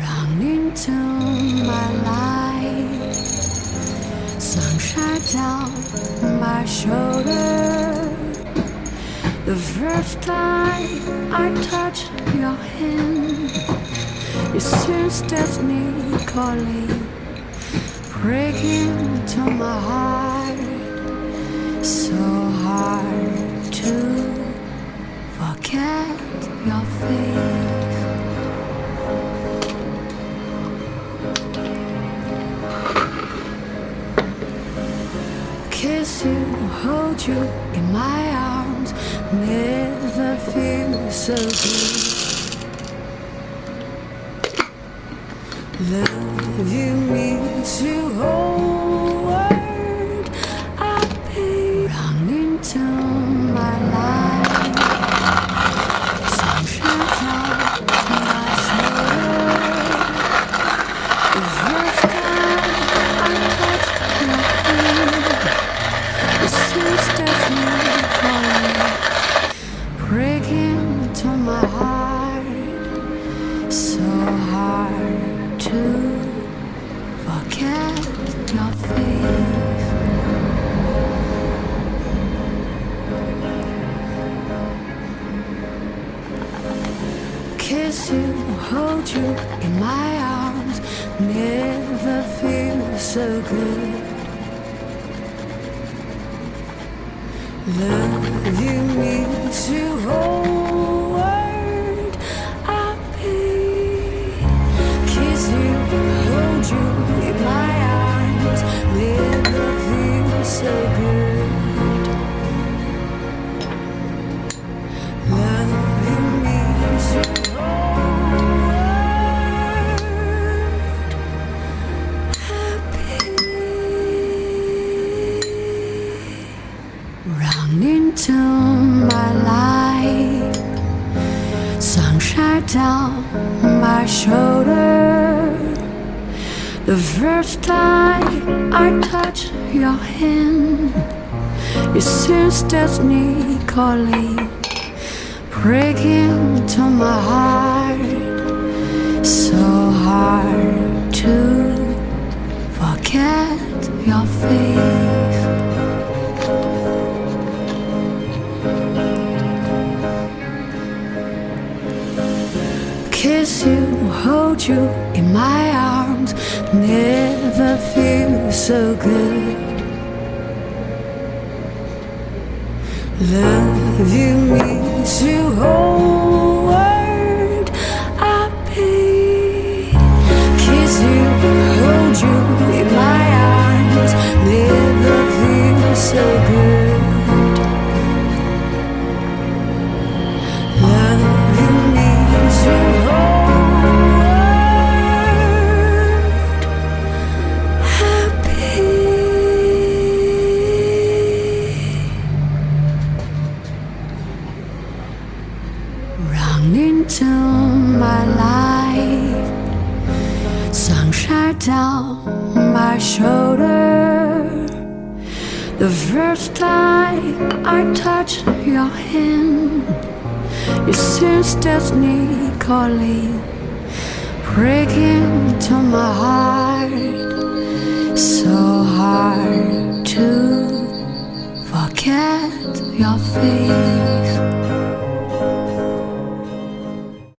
run into my life, sunshine down my shoulder. The first time I touch your hand, it seems destiny calling, breaking into my heart. So hard to forget your face. Kiss you, hold you in my arms, never feel so good. Love you means you whole world. I'll be running to my life, sunshine down my shoulder. The first time I touched your hand, it seems definitely calling, breaking into my heart. So hard to forget your face. Kiss you, hold you in my arms, never feel so good. Love you means you whole world. I'll be kiss you, hold you in my arms, never feel so good. Love you means you whole world. Happy. Run into my life, sunshine down my shoulder. The first time I touch your hand, it seems destiny calling, breaking into my heart. So hard to forget your face. Kiss you, hold you in my arms, never feel so good. Love you means you whole world. I'll be kiss you, hold you in my arms, never feel so good. Love you means you run into my life, sunshine down my shoulder. The first time I touch your hand, it seems destiny calling, breaking into my heart. So hard to forget your face.